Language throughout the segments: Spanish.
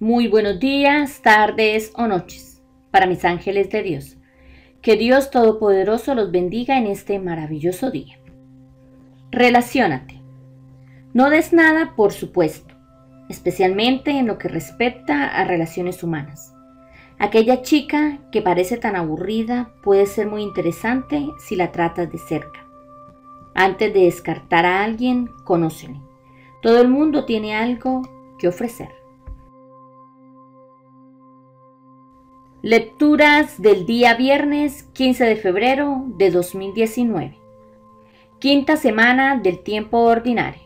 Muy buenos días, tardes o noches para mis ángeles de Dios. Que Dios Todopoderoso los bendiga en este maravilloso día. Relaciónate. No des nada por supuesto, especialmente en lo que respecta a relaciones humanas. Aquella chica que parece tan aburrida puede ser muy interesante si la tratas de cerca. Antes de descartar a alguien, conócele. Todo el mundo tiene algo que ofrecer. Lecturas del día viernes 15 de febrero de 2019. Quinta semana del tiempo ordinario.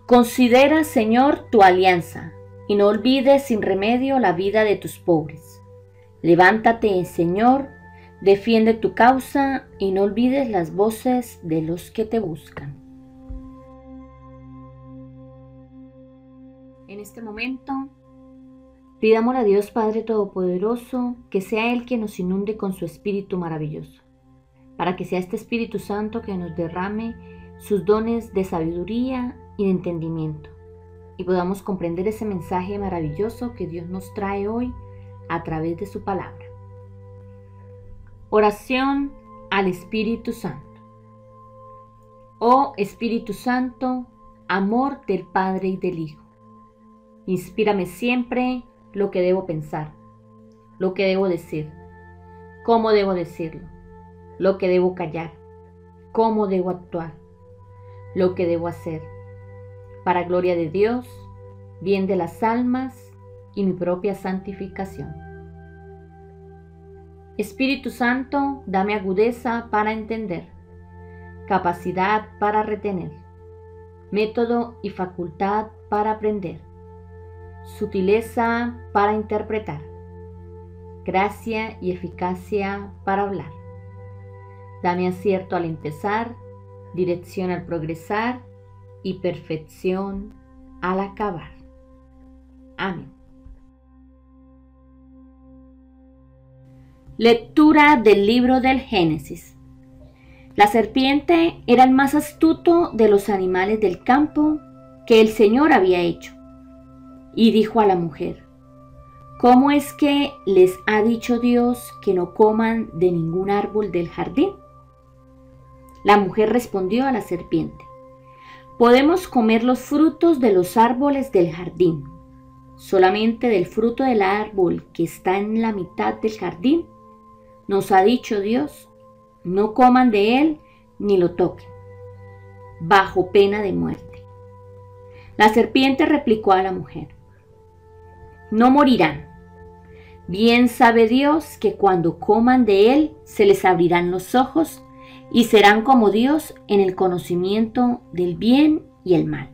Considera, Señor, tu alianza y no olvides sin remedio la vida de tus pobres. Levántate, Señor, defiende tu causa y no olvides las voces de los que te buscan. En este momento, pidamos a Dios Padre Todopoderoso que sea Él quien nos inunde con su Espíritu maravilloso, para que sea este Espíritu Santo que nos derrame sus dones de sabiduría y de entendimiento, y podamos comprender ese mensaje maravilloso que Dios nos trae hoy a través de su palabra. Oración al Espíritu Santo. Oh Espíritu Santo, amor del Padre y del Hijo, inspírame siempre lo que debo pensar, lo que debo decir, cómo debo decirlo, lo que debo callar, cómo debo actuar, lo que debo hacer, para gloria de Dios, bien de las almas y mi propia santificación. Espíritu Santo, dame agudeza para entender, capacidad para retener, método y facultad para aprender, sutileza para interpretar, gracia y eficacia para hablar. Dame acierto al empezar, dirección al progresar y perfección al acabar. Amén. Lectura del libro del Génesis. La serpiente era el más astuto de los animales del campo que el Señor había hecho. Y dijo a la mujer: ¿Cómo es que les ha dicho Dios que no coman de ningún árbol del jardín? La mujer respondió a la serpiente: Podemos comer los frutos de los árboles del jardín. Solamente del fruto del árbol que está en la mitad del jardín, nos ha dicho Dios, no coman de él ni lo toquen, bajo pena de muerte. La serpiente replicó a la mujer: No morirán. Bien sabe Dios que cuando coman de él se les abrirán los ojos y serán como Dios en el conocimiento del bien y el mal.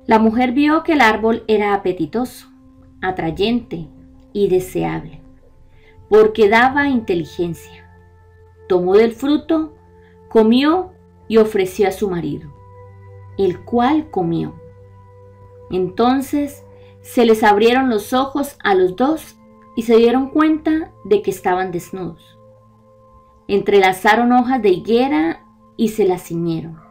La mujer vio que el árbol era apetitoso, atrayente y deseable, porque daba inteligencia. Tomó del fruto, comió y ofreció a su marido, el cual comió. Entonces se les abrieron los ojos a los dos y se dieron cuenta de que estaban desnudos. Entrelazaron hojas de higuera y se las ciñeron.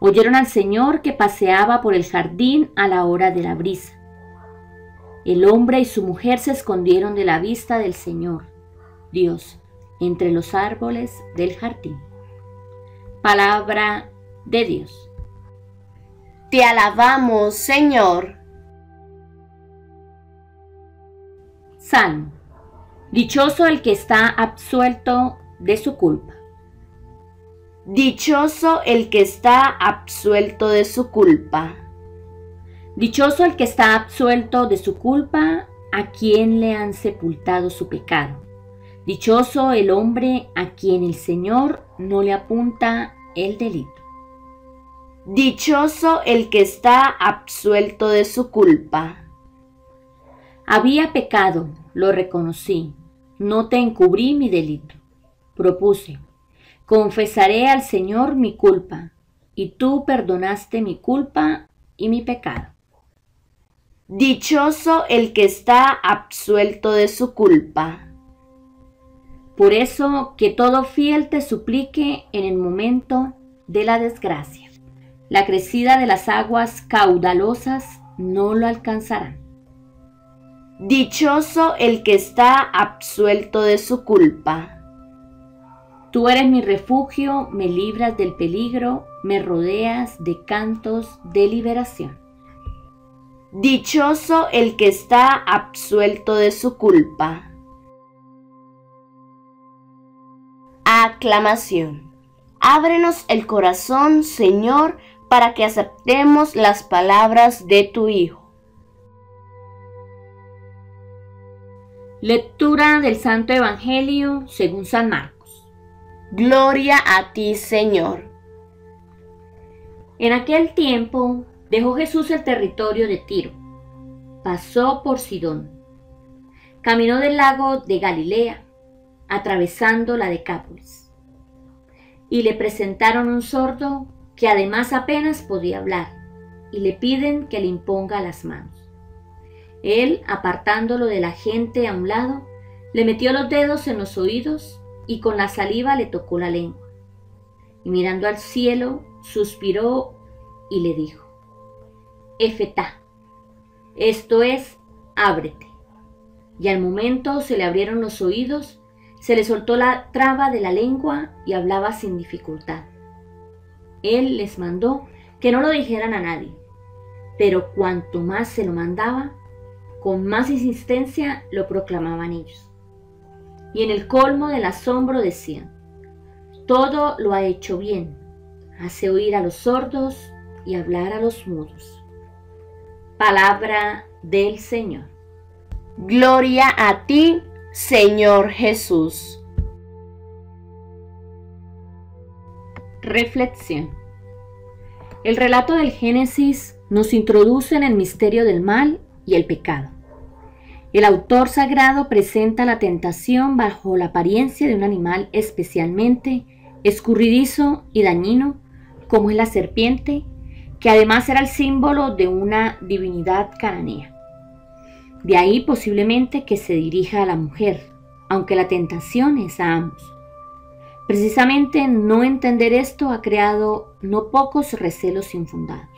Oyeron al Señor que paseaba por el jardín a la hora de la brisa. El hombre y su mujer se escondieron de la vista del Señor, Dios, entre los árboles del jardín. Palabra de Dios. Te alabamos, Señor. Salmo. Dichoso el que está absuelto de su culpa. Dichoso el que está absuelto de su culpa. Dichoso el que está absuelto de su culpa, a quien le han sepultado su pecado. Dichoso el hombre a quien el Señor no le apunta el delito. Dichoso el que está absuelto de su culpa. Había pecado, lo reconocí, no te encubrí mi delito. Propuse: confesaré al Señor mi culpa, y tú perdonaste mi culpa y mi pecado. Dichoso el que está absuelto de su culpa. Por eso que todo fiel te suplique en el momento de la desgracia. La crecida de las aguas caudalosas no lo alcanzarán. Dichoso el que está absuelto de su culpa. Tú eres mi refugio, me libras del peligro, me rodeas de cantos de liberación. Dichoso el que está absuelto de su culpa. Aclamación. Ábrenos el corazón, Señor, para que aceptemos las palabras de tu Hijo. Lectura del Santo Evangelio según San Marcos. Gloria a ti, Señor. En aquel tiempo dejó Jesús el territorio de Tiro, pasó por Sidón, caminó del lago de Galilea, atravesando la Decápolis, y le presentaron un sordo que además apenas podía hablar, y le piden que le imponga las manos. Él, apartándolo de la gente a un lado, le metió los dedos en los oídos y con la saliva le tocó la lengua. Y mirando al cielo, suspiró y le dijo: Efetá, esto es, ábrete. Y al momento se le abrieron los oídos, se le soltó la traba de la lengua y hablaba sin dificultad. Él les mandó que no lo dijeran a nadie, pero cuanto más se lo mandaba, con más insistencia lo proclamaban ellos. Y en el colmo del asombro decían: todo lo ha hecho bien, hace oír a los sordos y hablar a los mudos. Palabra del Señor. Gloria a ti, Señor Jesús. Reflexión. El relato del Génesis nos introduce en el misterio del mal y el pecado. El autor sagrado presenta la tentación bajo la apariencia de un animal especialmente escurridizo y dañino, como es la serpiente, que además era el símbolo de una divinidad cananea. De ahí posiblemente que se dirija a la mujer, aunque la tentación es a ambos. Precisamente no entender esto ha creado no pocos recelos infundados.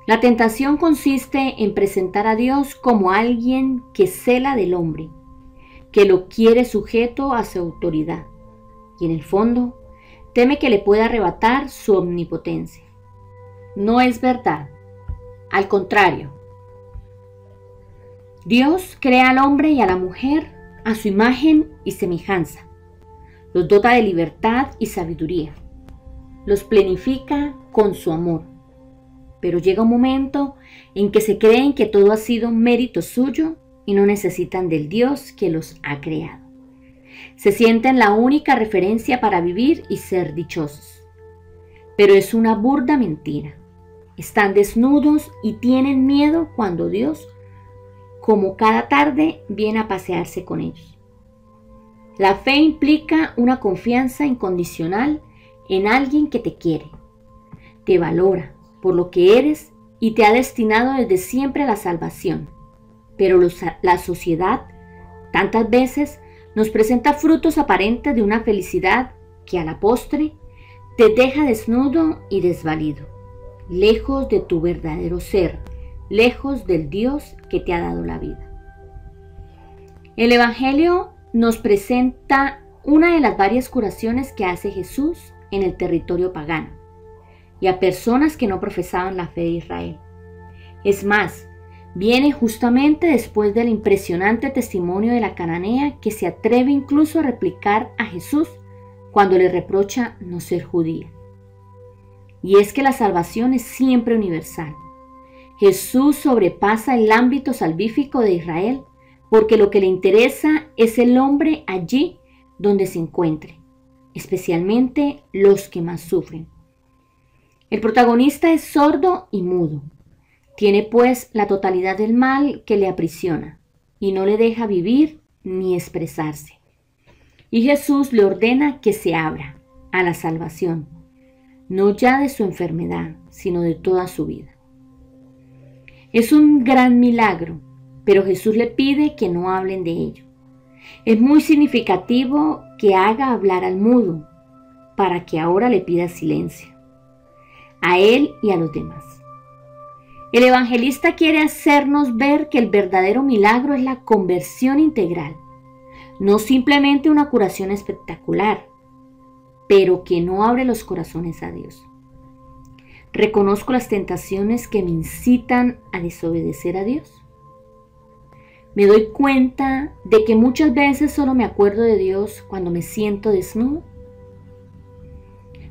La tentación consiste en presentar a Dios como alguien que cela del hombre, que lo quiere sujeto a su autoridad, y en el fondo teme que le pueda arrebatar su omnipotencia. No es verdad, al contrario. Dios crea al hombre y a la mujer a su imagen y semejanza, los dota de libertad y sabiduría, los plenifica con su amor. Pero llega un momento en que se creen que todo ha sido mérito suyo y no necesitan del Dios que los ha creado. Se sienten la única referencia para vivir y ser dichosos. Pero es una burda mentira. Están desnudos y tienen miedo cuando Dios, como cada tarde, viene a pasearse con ellos. La fe implica una confianza incondicional en alguien que te quiere, te valora por lo que eres y te ha destinado desde siempre a la salvación. Pero la sociedad tantas veces nos presenta frutos aparentes de una felicidad que a la postre te deja desnudo y desvalido, lejos de tu verdadero ser, lejos del Dios que te ha dado la vida. El Evangelio nos presenta una de las varias curaciones que hace Jesús en el territorio pagano y a personas que no profesaban la fe de Israel. Es más, viene justamente después del impresionante testimonio de la cananea, que se atreve incluso a replicar a Jesús cuando le reprocha no ser judía. Y es que la salvación es siempre universal. Jesús sobrepasa el ámbito salvífico de Israel porque lo que le interesa es el hombre allí donde se encuentre, especialmente los que más sufren. El protagonista es sordo y mudo. Tiene pues la totalidad del mal que le aprisiona y no le deja vivir ni expresarse. Y Jesús le ordena que se abra a la salvación, no ya de su enfermedad, sino de toda su vida. Es un gran milagro, pero Jesús le pide que no hablen de ello. Es muy significativo que haga hablar al mudo, para que ahora le pida silencio, a él y a los demás. El evangelista quiere hacernos ver que el verdadero milagro es la conversión integral, no simplemente una curación espectacular, pero que no abre los corazones a Dios. ¿Reconozco las tentaciones que me incitan a desobedecer a Dios? Me doy cuenta de que muchas veces solo me acuerdo de Dios cuando me siento desnudo.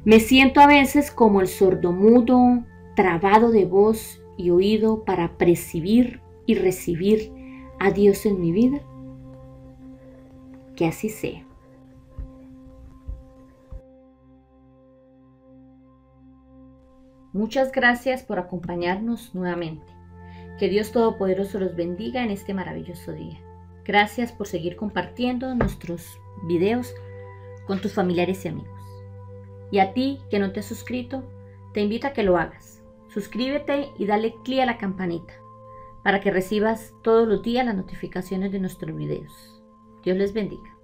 Me siento a veces como el sordomudo, trabado de voz y oído para percibir y recibir a Dios en mi vida. Que así sea. Muchas gracias por acompañarnos nuevamente. Que Dios Todopoderoso los bendiga en este maravilloso día. Gracias por seguir compartiendo nuestros videos con tus familiares y amigos. Y a ti que no te has suscrito, te invito a que lo hagas. Suscríbete y dale clic a la campanita para que recibas todos los días las notificaciones de nuestros videos. Dios les bendiga.